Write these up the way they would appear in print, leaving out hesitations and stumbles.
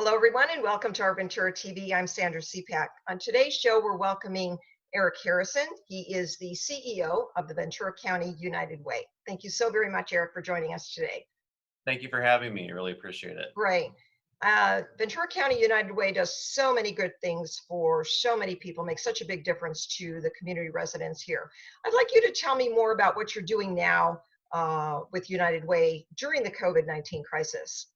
Hello, everyone, and welcome to our Ventura TV. I'm Sandra Siepak. On today's show, we're welcoming Eric Harrison. He is the CEO of the Ventura County United Way. Thank you so very much, Eric, for joining us today. Thank you for having me. I really appreciate it. Great. Ventura County United Way does so many good things for so many people, makes such a big difference to the community residents here. I'd like you to tell me more about what you're doing now with United Way during the COVID-19 crisis.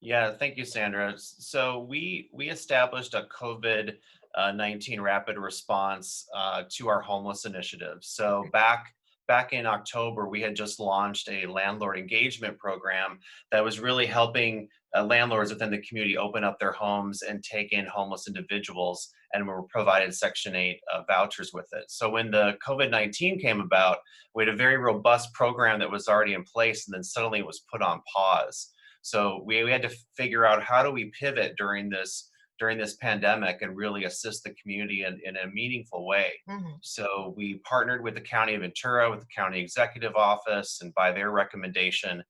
Yeah, thank you, Sandra. So we established a COVID-19 rapid response to our homeless initiative. So back in October, we had just launched a landlord engagement program that was really helping landlords within the community open up their homes and take in homeless individuals, and we were provided Section 8 vouchers with it. So when the COVID-19 came about, we had a very robust program that was already in place, and then suddenly it was put on pause. So we had to figure out, how do we pivot during this pandemic and really assist the community in a meaningful way. Mhm. So we partnered with the County of Ventura, with the County Executive Office, and by their recommendation,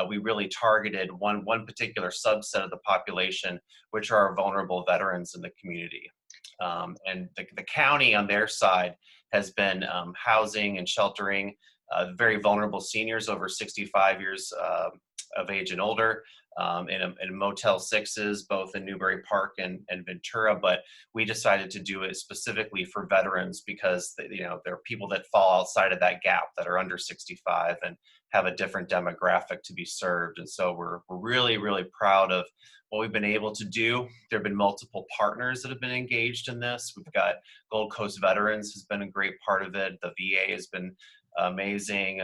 we really targeted one particular subset of the population, which are our vulnerable veterans in the community. And the county on their side has been housing and sheltering very vulnerable seniors over 65 years of age and older, in Motel 6s, both in Newbury Park and Ventura. But we decided to do it specifically for veterans because there are people that fall outside of that gap, that are under 65 and have a different demographic to be served. And so we're really, really proud of what we've been able to do. There have been multiple partners that have been engaged in this. We've got Gold Coast Veterans has been a great part of it. The VA has been amazing.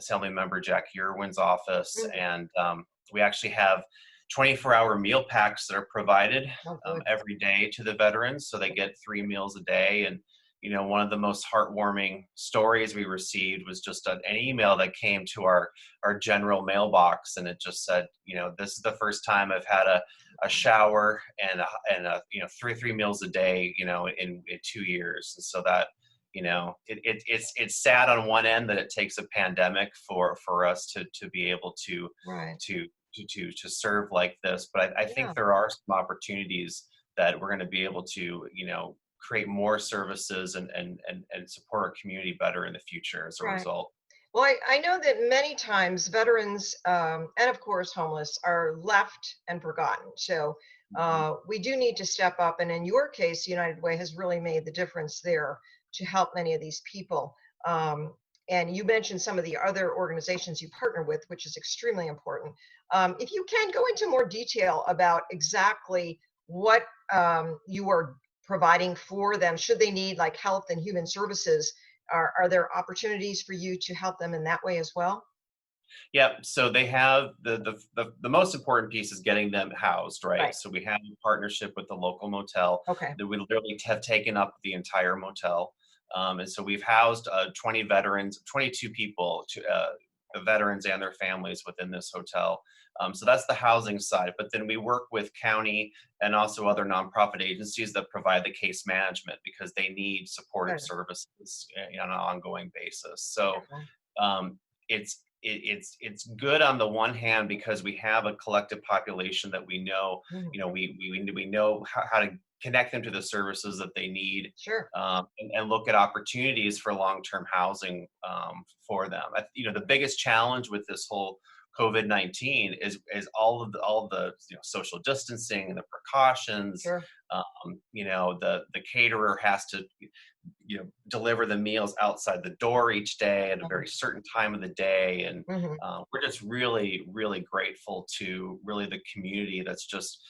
Assemblymember Jack Irwin's office, Mhm. and we actually have 24-hour meal packs that are provided Oh, good. every day to the veterans, so they get 3 meals a day. And one of the most heartwarming stories we received was just an email that came to our general mailbox, and it just said, this is the first time I've had a shower and a three meals a day, in 2 years. And so that, it's sad on one end that it takes a pandemic for us to be able to Right. serve like this. But I Yeah. think there are some opportunities that we're going to be able to create more services and support our community better in the future as a Right. result. Well, I know that many times veterans and, of course, homeless are left and forgotten. So Mhm. we do need to step up. And in your case, United Way has really made the difference there to help many of these people. Um, and you mentioned some of the other organizations you partner with, which is extremely important. If you can go into more detail about exactly what you are providing for them, should they need like health and human services, are there opportunities for you to help them in that way as well? Yeah, so they have the most important piece is getting them housed, right? Right. So we have a partnership with the local motel Okay. that we literally have taken up the entire motel. And so we've housed 20 veterans, 22 people, the veterans and their families within this hotel. So that's the housing side. But then we work with county and also other nonprofit agencies that provide the case management, because they need supportive Good. services on an ongoing basis. So Definitely. um, it's good on the one hand because we have a collective population that we know, Mhm. we know how to connect them to the services that they need, Sure. and look at opportunities for long-term housing for them. The biggest challenge with this whole COVID-19 is all the social distancing and the precautions. Sure. The caterer has to deliver the meals outside the door each day at a Mhm. very certain time of the day. And Mhm. we're just really, really grateful to really the community that's just,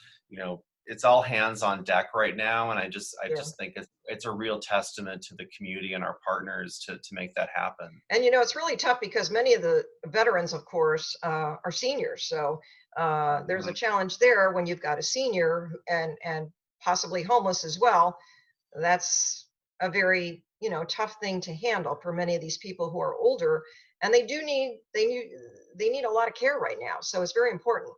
it's all hands on deck right now. And I just Sure. think it's a real testament to the community and our partners to make that happen. And it's really tough because many of the veterans, of course, are seniors. So there's a Mhm. challenge there when you've got a senior and possibly homeless as well. That's a very tough thing to handle for many of these people who are older, and they need a lot of care right now. So it's very important.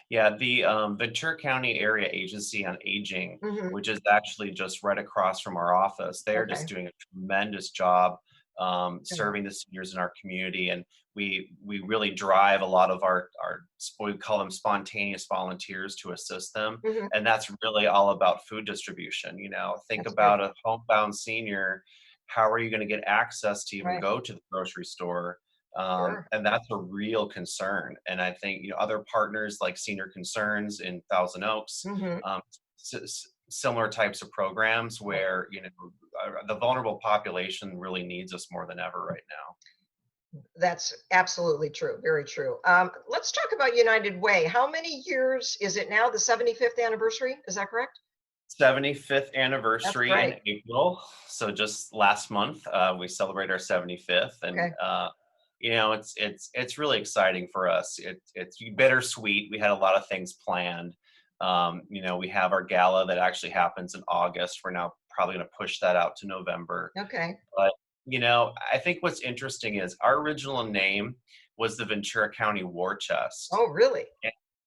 Yeah, the Ventura County Area Agency on Aging, Hmm. which is actually just right across from our office, they're just Okay. doing a tremendous job Sure. serving the seniors in our community. And we really drive a lot of our we call them spontaneous volunteers to assist them. Hmm. And that's really all about food distribution. Think That's good. about a homebound senior. How are you going to get access to even Right. go to the grocery store? Sure. And that's a real concern. And I think other partners like Senior Concerns in Thousand Oaks, Hmm. um, similar types of programs Right. where the vulnerable population really needs us more than ever right now. That's absolutely true. Very true. Let's talk about United Way. How many years is it now? The 75th anniversary? Is that correct? 75th That's anniversary in great. April. So just last month, we celebrate our 75th, and Okay. it's really exciting for us. It's bittersweet. We had a lot of things planned. We have our gala that actually happens in August. We're now probably going to push that out to November. Okay. But I think what's interesting is our original name was the Ventura County War Chest. Oh, really?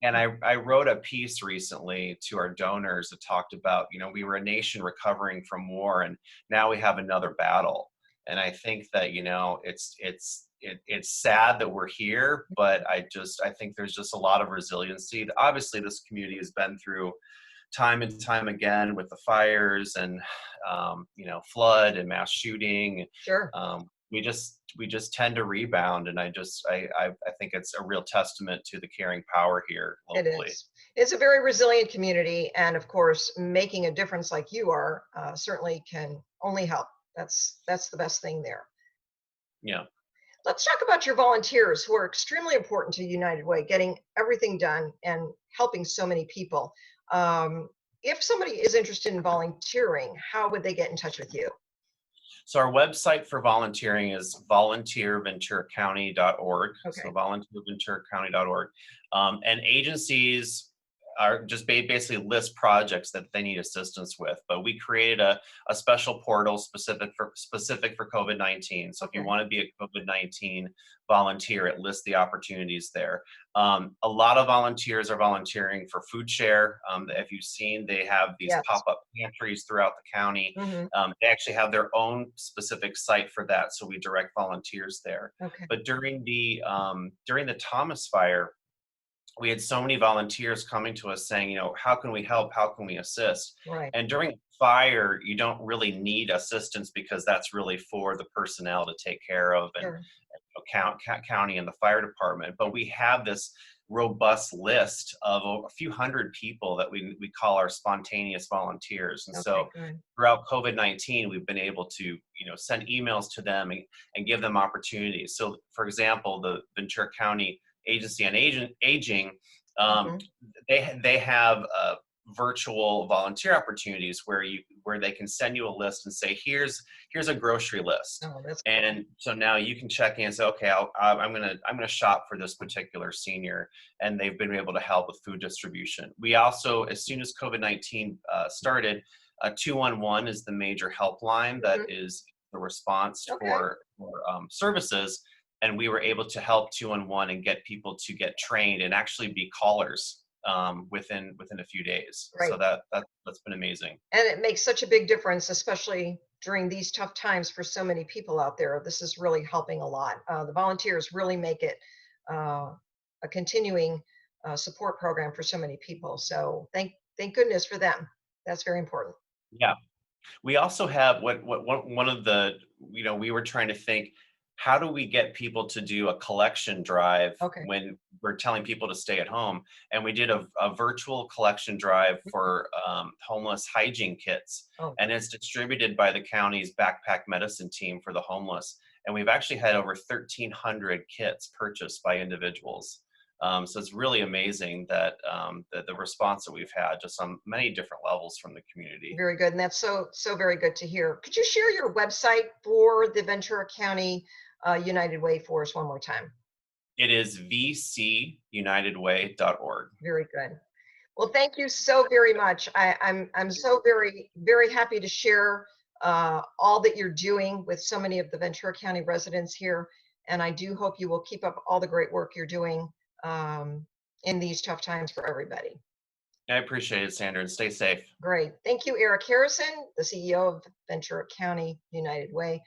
And I wrote a piece recently to our donors that talked about, we were a nation recovering from war, and now we have another battle. And I think that, it's sad that we're here, but I think there's just a lot of resiliency. Obviously, this community has been through time and time again with the fires and flood and mass shooting. Sure. We just tend to rebound, and I think it's a real testament to the caring power here It locally. is. It's a very resilient community, and of course, making a difference like you are certainly can only help. That's the best thing there. Yeah. Let's talk about your volunteers who are extremely important to United Way, getting everything done and helping so many people. Um, if somebody is interested in volunteering, how would they get in touch with you? So our website for volunteering is volunteerventuracounty.org. So Okay. volunteerventuracounty.org. And agencies are just basically list projects that they need assistance with. But we created a special portal specific for COVID-19. So if you Okay. want to be a COVID-19 volunteer, it lists the opportunities there. A lot of volunteers are volunteering for Food Share. If you've seen, they have these Yes. pop-up pantries throughout the county. Hmm. They actually have their own specific site for that, so we direct volunteers there. Okay. But during the Thomas Fire, we had so many volunteers coming to us saying, how can we help? How can we assist? Right. And during fire, you don't really need assistance because that's really for the personnel to take care of, and Sure. county and the fire department. But we have this robust list of a few hundred people that we call our spontaneous volunteers. And Okay. so Good. throughout COVID-19, we've been able to, send emails to them and give them opportunities. So for example, the Ventura County Agency on Aging, um, Hmm. they have virtual volunteer opportunities where they can send you a list and say, here's a grocery list. Oh, that's cool. And so now you can check in and say, okay, I'm gonna shop for this particular senior, and they've been able to help with food distribution. We also, as soon as COVID-19 started, 211 is the major helpline that Hmm. is the response Okay. for services, and we were able to help 211 and get people to get trained and actually be callers within a few days. So Great. that's been amazing. And it makes such a big difference, especially during these tough times for so many people out there. This is really helping a lot. The volunteers really make it uh, a continuing support program for so many people. So thank goodness for them. That's very important. Yeah. We also have one of the, we were trying to think, how do we get people to do a collection drive Okay. when we're telling people to stay at home? And we did a virtual collection drive for homeless hygiene kits, Oh, and it's distributed by the county's backpack medicine team for the homeless. And we've actually had over 1,300 kits purchased by individuals. So it's really amazing that the response that we've had just on many different levels from the community. very good. And that's so very good to hear. Could you share your website for the Ventura County United Way for us one more time? It is vcunitedway.org. Very good. Well, thank you so very much. I'm so very happy to share all that you're doing with so many of the Ventura County residents here, and I do hope you will keep up all the great work you're doing um, in these tough times for everybody. I appreciate it, Sandra, and stay safe. Great. Thank you, Eric Harrison, the CEO of Ventura County United Way.